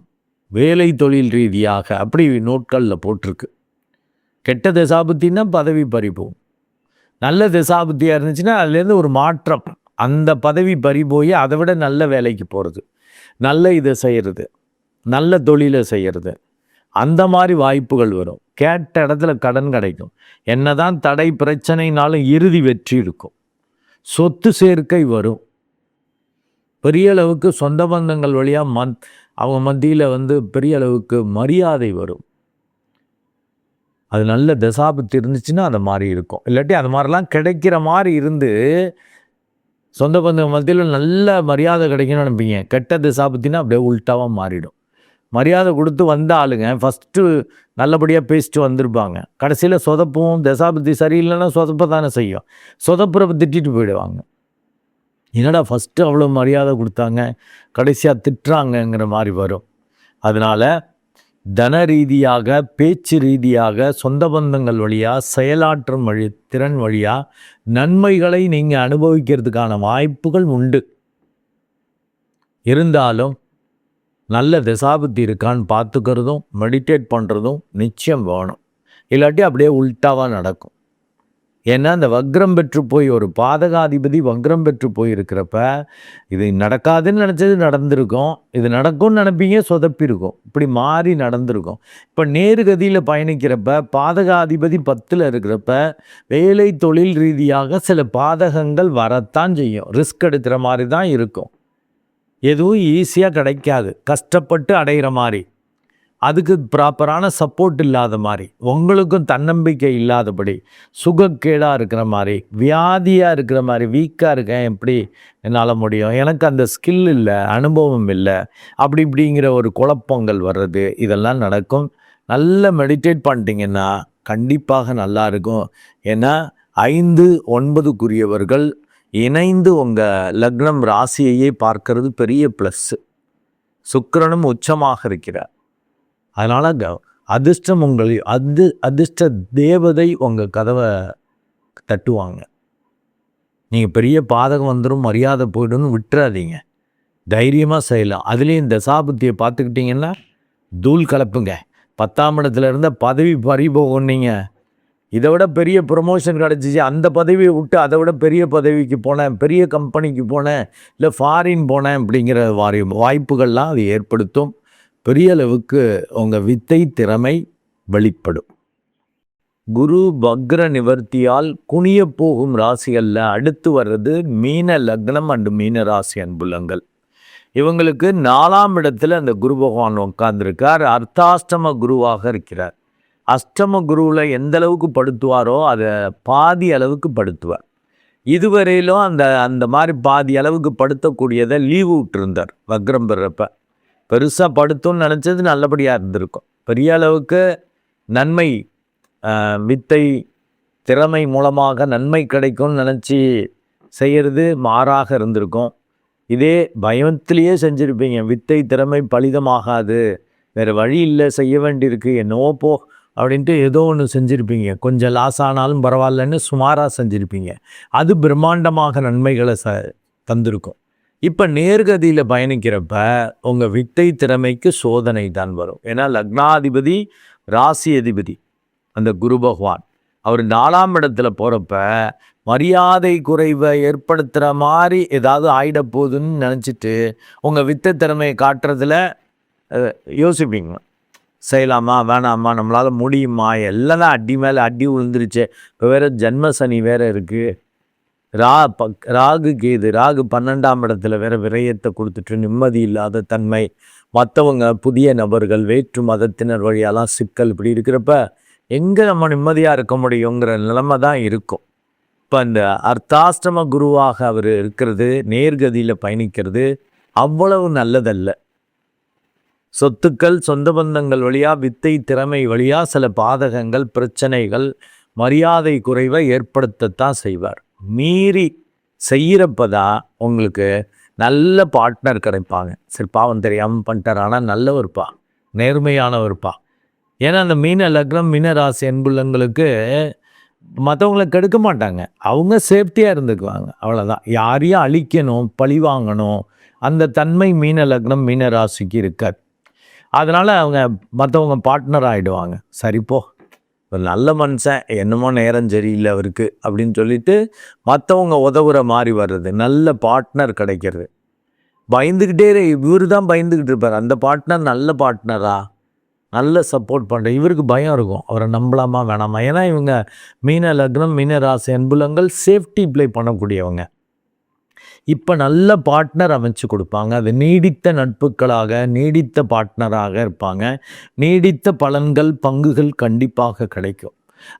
வேலை தொழில் ரீதியாக அப்படி நோட்களில் போட்டிருக்கு. கெட்ட தசாபுத்தின்னா பதவி பறிபோகும். நல்ல தசாபுத்தியாக இருந்துச்சுன்னா அதுலேருந்து ஒரு மாற்றம், அந்த பதவி பறி போய் அதை விட நல்ல வேலைக்கு போகிறது, நல்ல இதை செய்கிறது, நல்ல தொழிலை செய்கிறது, அந்த மாதிரி வாய்ப்புகள் வரும். கேட்ட இடத்துல கடன் கிடைக்கும். என்னதான் தடை பிரச்சனைனாலும் இறுதி வெற்றி இருக்கும். சொத்து சேர்க்கை வரும். பெரிய அளவுக்கு சொந்த பந்தங்கள் வழியாக அவங்க மத்தியில் பெரிய அளவுக்கு மரியாதை வரும். அது நல்ல தசாபத்து இருந்துச்சுன்னா அது மாதிரி இருக்கும். இல்லாட்டி அது மாதிரிலாம் கிடைக்கிற மாதிரி இருந்து சொந்த பந்த மத்தியில் நல்ல மரியாதை கிடைக்குன்னு நினைப்பீங்க. கெட்ட தசாபத்தினா அப்படியே உள்டாவாக மாறிடும். மரியாதை கொடுத்து வந்த ஆளுங்க ஃபஸ்ட்டு நல்லபடியாக பேசிட்டு வந்திருப்பாங்க. கடைசியில் சொதப்பும். தசாபத்தி சரியில்லைன்னா சொதப்ப தானே செய்யும். சொதப்புறப்ப திட்டிட்டு போயிடுவாங்க. என்னடா ஃபஸ்ட்டு அவ்வளோ மரியாதை கொடுத்தாங்க, கடைசியாக திட்டுறாங்கங்கிற மாதிரி வரும். அதனால் தன ரீதியாக, பேச்சு ரீதியாக, சொந்த பந்தங்கள் வழியாக, செயலாற்றும் திறன் வழியாக நன்மைகளை நீங்கள் அனுபவிக்கிறதுக்கான வாய்ப்புகள் உண்டு. இருந்தாலும் நல்ல தசாபுத்தி இருக்கான்னு பார்த்துக்கிறதும் மெடிடேட் பண்ணுறதும் நிச்சயம் வேணும். இல்லாட்டி அப்படியே உல்ட்டாவாக நடக்கும். ஏன்னா அந்த வக்ரம் பெற்று போய் ஒரு பாதகாதிபதி வக்ரம் பெற்று போயிருக்கிறப்ப இது நடக்காதுன்னு நினச்சது நடந்திருக்கும், இது நடக்கும்னு நினைப்பீங்க, சொதப்பிருக்கும், இப்படி மாறி நடந்திருக்கும். இப்போ நேர்கதியில் பயணிக்கிறப்ப பாதகாதிபதி 10ல் இருக்கிறப்ப வேலை தொழில் ரீதியாக சில பாதகங்கள் வரத்தான் செய்யும். ரிஸ்க் எடுக்கிற மாதிரி தான் இருக்கும். எதுவும் ஈஸியாக கிடைக்காது, கஷ்டப்பட்டு அடைகிற மாதிரி, அதுக்கு ப்ராப்பரான சப்போர்ட் இல்லாத மாதிரி, உங்களுக்கும் தன்னம்பிக்கை இல்லாதபடி, சுகக்கேடாக இருக்கிற மாதிரி, வியாதியாக இருக்கிற மாதிரி, வீக்காக இருக்கேன், எப்படி என்னால் முடியும், எனக்கு அந்த ஸ்கில் இல்லை, அனுபவம் இல்லை, அப்படி இப்படிங்கிற ஒரு குழப்பங்கள் வர்றது, இதெல்லாம் நடக்கும். நல்ல மெடிடேட் பண்ணிட்டீங்கன்னா கண்டிப்பாக நல்லா இருக்கும். ஏன்னா 5, 9க்குரியவர்கள் இணைந்து உங்கள் லக்னம் ராசியையே பார்க்கறது பெரிய ப்ளஸ்ஸு. சுக்கிரனும் உச்சமாக இருக்கிறார். அதனால் அதிர்ஷ்டம் அதிர்ஷ்ட தேவதை உங்கள் கதவை தட்டுவாங்க. நீங்கள் பெரிய பாதகம் வந்துடும், மரியாதை போய்டுன்னு விட்டுறாதீங்க, தைரியமாக செய்யலாம். அதுலேயும் தசாபுத்தியை பார்த்துக்கிட்டிங்கன்னா தூள் கலப்புங்க. 10ஆம் இடத்துல இருந்த பதவி பறிபோகும். நீங்கள் இதை விட பெரிய ப்ரொமோஷன் கிடச்சிச்சு, அந்த பதவியை விட்டு அதை விட பெரிய பதவிக்கு போனேன், பெரிய கம்பெனிக்கு போனேன், இல்லை ஃபாரின் போனேன் அப்படிங்கிற வாய்ப்புகள்லாம் அது ஏற்படுத்தும். பெரிய அளவுக்கு உங்கள் வித்தை திறமை வெளிப்படும். குரு வக்ர நிவர்த்தியால் குனிய போகும் ராசிகளில் அடுத்து வர்றது மீன லக்னம் அண்டு மீன ராசி அன்புலங்கள். இவங்களுக்கு 4ஆம் இடத்துல அந்த குரு பகவான் உட்கார்ந்துருக்கார். அர்த்தாஷ்டம குருவாக இருக்கிறார். அஷ்டம குருவில் எந்த அளவுக்கு படுத்துவாரோ அதை பாதி அளவுக்கு படுத்துவார். இதுவரையிலும் அந்த மாதிரி பாதி அளவுக்கு படுத்தக்கூடியதை லீவு விட்டுருந்தார். வக்ரம் பெறப்ப பெருசாக படுத்தோன்னு நினச்சது நல்லபடியாக இருந்திருக்கும். பெரிய அளவுக்கு நன்மை, வித்தை திறமை மூலமாக நன்மை கிடைக்கும்னு நினச்சி செய்கிறது மாறாக இருந்திருக்கும். இதே பயத்திலேயே செஞ்சுருப்பீங்க. வித்தை திறமை பலிதமாகாது, வேறு வழி இல்லை, செய்ய வேண்டியிருக்கு, என்னவோ போ அப்படின்ட்டு ஏதோ ஒன்று செஞ்சுருப்பீங்க. கொஞ்சம் லாஸ் ஆனாலும் பரவாயில்லன்னு சுமாராக செஞ்சுருப்பீங்க. அது பிரம்மாண்டமாக நன்மைகளை தந்திருக்கும். இப்போ நேர்கதியில் பயணிக்கிறப்ப உங்கள் வித்தை திறமைக்கு சோதனை தான் வரும். ஏன்னா லக்னாதிபதி ராசி அதிபதி அந்த குரு பகவான், அவர் 4ஆம் இடத்துல போகிறப்ப மரியாதை குறைவை ஏற்படுத்துகிற மாதிரி ஏதாவது ஆயிட போகுதுன்னு நினச்சிட்டு உங்கள் வித்தை திறமையை காட்டுறதுல யோசிப்பீங்க. செய்யலாமா வேணாமா, நம்மளால் முடியுமா, எல்லாம் தான் அடி மேலே அடி விழுந்துருச்சு. இப்போ வேறு ஜன்ம சனி வேறு இருக்குது. ராகு கேது, ராகு 12ஆம் இடத்துல வேறு விரயத்தை கொடுத்துட்டு நிம்மதி இல்லாத தன்மை, மற்றவங்க புதிய நபர்கள் வேற்று மதத்தினர் வழியெல்லாம் சிக்கல், இப்படி இருக்கிறப்ப எங்கே நம்ம நிம்மதியாக இருக்க முடியுங்கிற நிலைமை தான் இருக்கும். இப்போ அந்த அர்த்தாஷ்டம குருவாக அவர் இருக்கிறது, நேர்கதியில் பயணிக்கிறது அவ்வளவு நல்லதல்ல. சொத்துக்கள் சொந்த பந்தங்கள் வழியாக, வித்தை திறமை வழியாக சில பாதகங்கள், பிரச்சனைகள், மரியாதை குறைவை ஏற்படுத்தத்தான் செய்வார். மீறி செய்கிறப்பதான் உங்களுக்கு நல்ல பார்ட்னர் கிடைப்பாங்க. சரி பாவம் தெரியாமல் பண்ணிட்டார், ஆனால் நல்லவர்ப்பா, நேர்மையானவர்ப்பா. ஏன்னா அந்த மீன லக்னம் மீன ராசி அன்புள்ளங்களுக்கு மற்றவங்களை கெடுக்க மாட்டாங்க, அவங்க சேஃப்டியாக இருந்துக்குவாங்க, அவ்வளோதான். யாரையும் அழிக்கணும், பழி வாங்கணும் அந்த தன்மை மீன லக்னம் மீன ராசிக்கு இருக்காது. அதனால் அவங்க மற்றவங்க பார்ட்னர் ஆகிடுவாங்க. சரிப்போ ஒரு நல்ல மனுஷன், என்னமோ நேரம் சரியில்லை அவருக்கு அப்படின்னு சொல்லிட்டு மற்றவங்க உதவுற மாதிரி வர்றது, நல்ல பார்ட்னர் கிடைக்கிறது. பயந்துக்கிட்டே இவர் தான் பயந்துக்கிட்டு இருப்பார். அந்த பார்ட்னர் நல்ல பார்ட்னரா, நல்ல சப்போர்ட் பண்ணுற இவருக்கு பயம் இருக்கும், அவரை நம்பலாமா வேணாமா. ஏன்னா இவங்க மீன லக்னம் மீன ராசி அன்புலங்கள் சேஃப்டி ப்ளே பண்ணக்கூடியவங்க. இப்போ நல்ல பார்ட்னர் அமைச்சு கொடுப்பாங்க. அது நீடித்த நட்புகளாக, நீடித்த பார்ட்னராக இருப்பாங்க. நீடித்த பலன்கள், பங்குகள் கண்டிப்பாக கிடைக்கும்.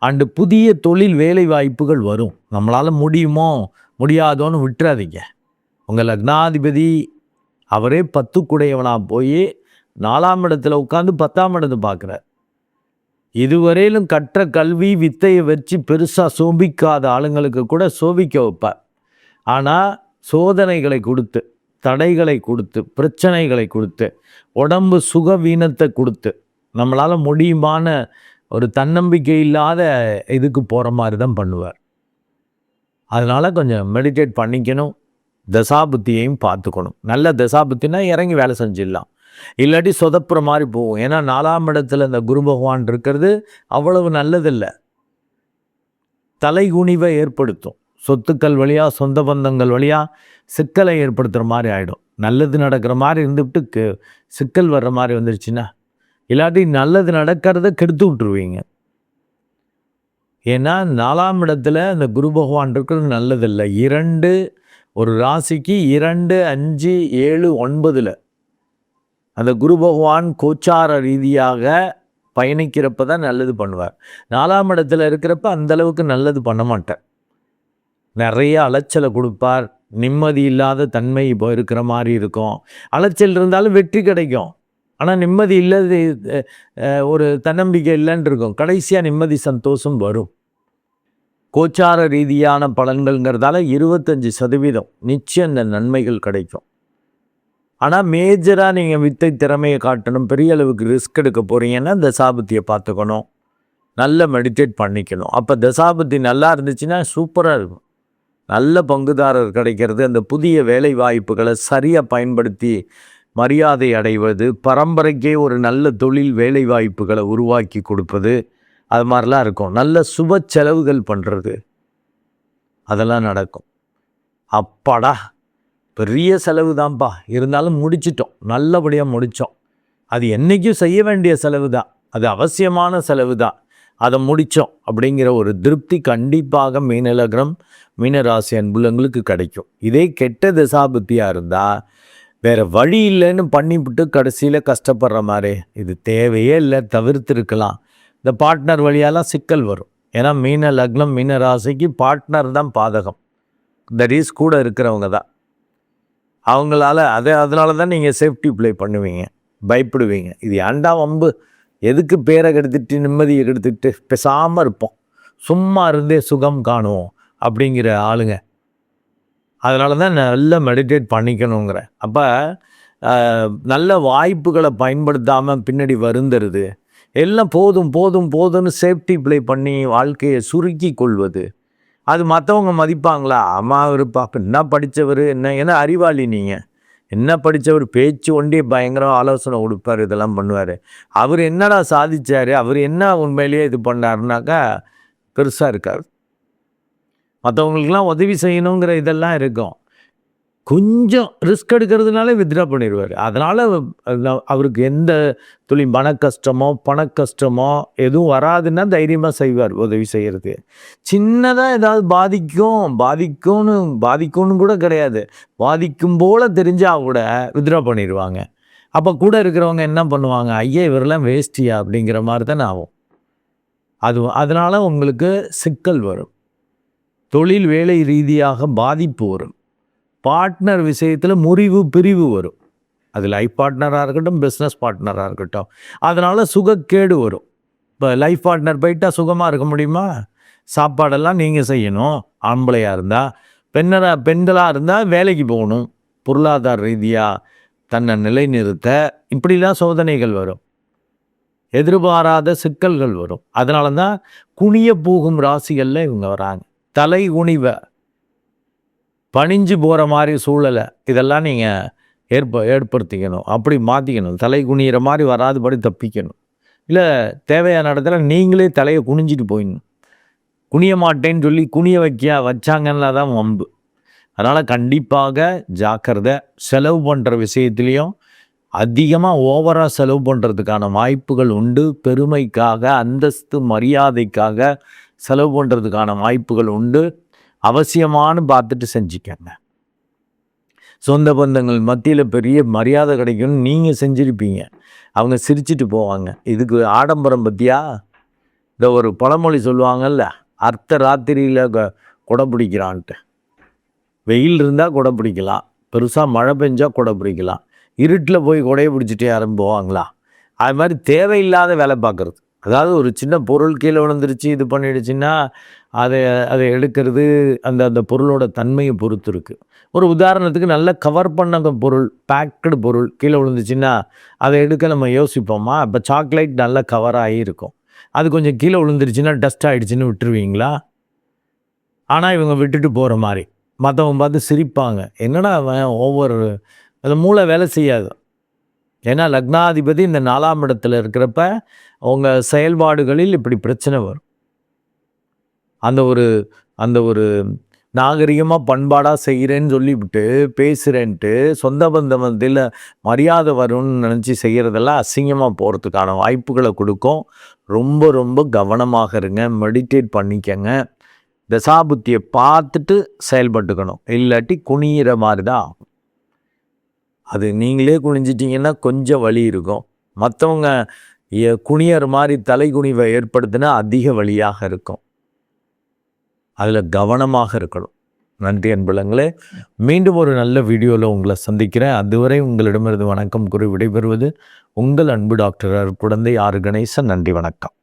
அண்டு புதிய தொழில் வேலை வாய்ப்புகள் வரும். நம்மளால் முடியுமோ முடியாதோன்னு விட்டுறாதீங்க. உங்கள் லக்னாதிபதி அவரே 10 குடையவனாக போய் 4ஆம் இடத்துல உட்காந்து 10ஆம் இடத்தை பார்க்குறார். இதுவரையிலும் கற்ற கல்வி வித்தையை வச்சு பெருசாக சோபிக்காத ஆளுங்களுக்கு கூட சோபிக்க வைப்பார். ஆனால் சோதனைகளை கொடுத்து, தடைகளை கொடுத்து, பிரச்சனைகளை கொடுத்து, உடம்பு சுகவீனத்தை கொடுத்து, நம்மளால் முடியுமான ஒரு தன்னம்பிக்கை இல்லாத இதுக்கு போகிற மாதிரி தான் பண்ணுவார். அதனால் கொஞ்சம் மெடிடேட் பண்ணிக்கணும். தசாபுத்தியையும் பார்த்துக்கணும். நல்ல தசாபுத்தினா இறங்கி வேலை செஞ்சிடலாம், இல்லாட்டி சொதப்புற மாதிரி போகும். ஏன்னா 4ஆம் இடத்துல இந்த குரு பகவான் இருக்கிறது அவ்வளவு நல்லதில்லை. தலைகுனிவை ஏற்படுத்தும். சொத்துக்கள் வழியாக, சொந்த பந்தங்கள் வழியாக சிக்கலை ஏற்படுத்துகிற மாதிரி ஆகிடும். நல்லது நடக்கிற மாதிரி இருந்துவிட்டு சிக்கல் வர்ற மாதிரி வந்துருச்சுன்னா, இல்லாட்டி நல்லது நடக்கிறத கெடுத்து விட்டுருவீங்க. ஏன்னா 4ஆம் இடத்துல அந்த குரு பகவான் இருக்கிறது நல்லதில்லை. 2 ஒரு ராசிக்கு 2, 5, 7, 9 அந்த குரு பகவான் கோச்சார ரீதியாக பயணிக்கிறப்ப தான் நல்லது பண்ணுவார். 4ஆம் இடத்துல இருக்கிறப்ப அந்தளவுக்கு நல்லது பண்ண மாட்டார். நிறைய அலைச்சலை கொடுப்பார். நிம்மதி இல்லாத தன்மை இப்போ இருக்கிற மாதிரி இருக்கும். அலைச்சல் இருந்தாலும் வெற்றி கிடைக்கும், ஆனால் நிம்மதி இல்லாத ஒரு தன்னம்பிக்கை இல்லைன்னு இருக்கும். கடைசியாக நிம்மதி சந்தோஷம் வரும். கோச்சார ரீதியான பலன்கள்ங்கிறதால 25% நிச்சயம் இந்த நன்மைகள் கிடைக்கும். ஆனால் மேஜராக நீங்கள் வித்தை திறமையை காட்டணும், பெரிய அளவுக்கு ரிஸ்க் எடுக்க போகிறீங்கன்னா தசாபுத்தியை பார்த்துக்கணும், நல்ல மெடிடேட் பண்ணிக்கணும். அப்போ தசாபுத்தி நல்லா இருந்துச்சுன்னா சூப்பராக இருக்கும். நல்ல பங்குதாரர் கிடைக்கிறது, அந்த புதிய வேலை வாய்ப்புகளை சரியாக பயன்படுத்தி மரியாதை அடைவது, பரம்பரைக்கே ஒரு நல்ல தொழில் வேலை வாய்ப்புகளை உருவாக்கி கொடுப்பது, அது மாதிரிலாம் இருக்கும். நல்ல சுப செலவுகள் பண்ணுறது, அதெல்லாம் நடக்கும். அப்பாடா பெரிய செலவு தான்ப்பா, இருந்தாலும் முடிச்சிட்டோம், நல்லபடியாக முடித்தோம். அது என்றைக்கும் செய்ய வேண்டிய செலவு தான், அது அவசியமான செலவு தான், அதை முடித்தோம் அப்படிங்கிற ஒரு திருப்தி கண்டிப்பாக மீனலக்னம் மீனராசி அன்புலங்களுக்கு கிடைக்கும். இதே கெட்ட தசாபுத்தியாக இருந்தால் வேறு வழி இல்லைன்னு பண்ணிவிட்டு கடைசியில் கஷ்டப்படுற மாதிரி, இது தேவையே இல்லை, தவிர்த்துருக்கலாம். இந்த பார்ட்னர் வழியாலாம் சிக்கல் வரும். ஏன்னா மீன லக்னம் மீன ராசிக்கு பார்ட்னர் தான் பாதகம், தட் இஸ் கூட இருக்கிறவங்க தான். அவங்களால அதனால தான் நீங்கள் சேஃப்டி ப்ளே பண்ணுவீங்க, பயப்படுவீங்க. இது ஏன்டா வம்பு, எதுக்கு பேரை கெடுத்துட்டு நிம்மதியை கெடுத்துட்டு பேசாமல் இருப்போம், சும்மா இருந்தே சுகம் காணுவோம் அப்படிங்கிற ஆளுங்க. அதனால தான் நல்லா மெடிடேட் பண்ணிக்கணுங்கிற. அப்போ நல்ல வாய்ப்புகளை பயன்படுத்தாமல் பின்னாடி வருந்துருது, எல்லாம் போதும் போதும் போதும்னு சேஃப்டி ப்ளே பண்ணி வாழ்க்கையை சுருக்கி கொள்வது. அது மற்றவங்க மதிப்பாங்களா? அம்மா இருப்பா, என்ன படித்தவர், என்ன அறிவாளி நீங்கள், என்ன படித்தவர், பேச்சு ஒன்றே பயங்கர ஆலோசனை கொடுப்பார், இதெல்லாம் பண்ணுவார். அவர் என்னடா சாதிச்சார், அவர் என்ன உண்மையிலேயே இது பண்ணாருனாக்கா பெருசாக இருக்கார். மற்றவங்களுக்கெல்லாம் உதவி செய்யணுங்கிற இதெல்லாம் இருக்கும். கொஞ்சம் ரிஸ்க் எடுக்கிறதுனால வித்ட்ரா பண்ணிடுவார். அதனால் அவருக்கு எந்த மன கஷ்டமோ பண கஷ்டமோ எதுவும் வராதுன்னா தைரியமாக செய்வார் உதவி செய்கிறது. சின்னதாக ஏதாவது பாதிக்கும்னு கூட கிடையாது, பாதிக்கும் போல் தெரிஞ்சால் கூட வித்ட்ரா பண்ணிடுவாங்க. அப்போ கூட இருக்கிறவங்க என்ன பண்ணுவாங்க, ஐயா இவரெல்லாம் வேஸ்டியா அப்படிங்கிற மாதிரி தானே ஆகும். அதனால் உங்களுக்கு சிக்கல் வரும், தொழில் வேலை ரீதியாக பாதிப்பு வரும், பார்ட்னர் விஷயத்தில் முறிவு பிரிவு வரும். அது லைஃப் பார்ட்னராக இருக்கட்டும், பிஸ்னஸ் பார்ட்னராக இருக்கட்டும். அதனால் சுகக்கேடு வரும். இப்போ லைஃப் பார்ட்னர் போயிட்டா சுகமாக இருக்க முடியுமா? சாப்பாடெல்லாம் நீங்கள் செய்யணும். ஆம்பளையாக இருந்தால், பெண்களாக இருந்தால் வேலைக்கு போகணும், பொருளாதார ரீதியாக தன்னை நிலைநிறுத்த, இப்படிலாம் சோதனைகள் வரும், எதிர்பாராத சிக்கல்கள் வரும். அதனால தான் குனிய போகும் ராசிகளில் இவங்க வராங்க. தலை குனிவை, பணிஞ்சு போகிற மாதிரி சூழலை இதெல்லாம் நீங்கள் ஏற்படுத்திக்கணும், அப்படி மாற்றிக்கணும். தலை குனிகிற மாதிரி வராதுபடி தப்பிக்கணும். இல்லை தேவையான இடத்துல நீங்களே தலையை குனிஞ்சிட்டு போயிடணும். குனிய மாட்டேன்னு சொல்லி குனிய வச்சாங்கன்னா தான் வம்பு. அதனால் கண்டிப்பாக ஜாக்கிரதை. செலவு பண்ணுற விஷயத்துலேயும் அதிகமாக ஓவராக செலவு பண்ணுறதுக்கான வாய்ப்புகள் உண்டு. பெருமைக்காக, அந்தஸ்து, மரியாதைக்காக செலவு பண்ணுறதுக்கான வாய்ப்புகள் உண்டு. அவசியமானு பார்த்துட்டு செஞ்சுக்கங்க. சொந்த பந்தங்கள் மத்தியில் பெரிய மரியாதை கிடைக்கும்னு நீங்கள் செஞ்சுருப்பீங்க, அவங்க சிரிச்சிட்டு போவாங்க. இதுக்கு ஆடம்பரம் பற்றியா? இந்த ஒரு பழமொழி சொல்லுவாங்கல்ல, அர்த்த ராத்திரியில் கொடை பிடிக்கிறான்ட்டு. வெயில் இருந்தால் கொடை பிடிக்கலாம், பெருசாக மழை பெஞ்சால் கொடை பிடிக்கலாம். இருட்டில் போய் கொடையை பிடிச்சிட்டு யாரும் போவாங்களா? அது மாதிரி தேவையில்லாத வேலை பார்க்குறது. அதாவது ஒரு சின்ன பொருள் கீழே விழுந்துருச்சு, இது பண்ணிடுச்சுன்னா அதை எடுக்கிறது அந்த பொருளோட தன்மையை பொறுத்து இருக்குது. ஒரு உதாரணத்துக்கு நல்ல கவர் பண்ண பொருள், பேக்கடு பொருள் கீழே விழுந்துச்சுன்னா அதை எடுக்க நம்ம யோசிப்போமா? இப்போ சாக்லேட் நல்ல கவராகி இருக்கும், அது கொஞ்சம் கீழே விழுந்துருச்சுன்னா டஸ்ட் ஆகிடுச்சின்னு விட்டுருவீங்களா? ஆனால் இவங்க விட்டுட்டு போகிற மாதிரி மற்றவங்க பார்த்து சிரிப்பாங்க, என்னடா அவன் ஒவ்வொரு அந்த மூளை வேலை செய்யாது. ஏன்னா லக்னாதிபதி இந்த 4ஆம் இடத்துல இருக்கிறப்ப அவங்க செயல்பாடுகளில் இப்படி பிரச்சனை வரும். அந்த ஒரு நாகரிகமாக பண்பாடாக செய்கிறேன்னு சொல்லிவிட்டு பேசுகிறேன்ட்டு சொந்த பந்தத்தில் மரியாதை வரும்னு நினச்சி செய்கிறதெல்லாம் அசிங்கமாக போகிறதுக்கான வாய்ப்புகளை கொடுக்கும். ரொம்ப ரொம்ப கவனமாக இருங்க. மெடிடேட் பண்ணிக்கங்க. தசாபுத்தியை பார்த்துட்டு செயல்பட்டுக்கணும், இல்லாட்டி குனிகிற மாதிரி தான் ஆகும். அது நீங்களே குனிஞ்சிட்டிங்கன்னா கொஞ்சம் வலி இருக்கும், மற்றவங்க குனியற மாதிரி தலைகுனிவை ஏற்படுத்தினா அதிக வலியாக இருக்கும். அதில் கவனமாக இருக்கணும். நன்றி அன்புலங்களே. மீண்டும் ஒரு நல்ல வீடியோவில் உங்களை சந்திக்கிறேன். அதுவரை உங்களிடமிருந்து வணக்கம் கூறி விடைபெறுவது உங்கள் அன்பு டாக்டர் குழந்தை ஆர் கணேசன். நன்றி, வணக்கம்.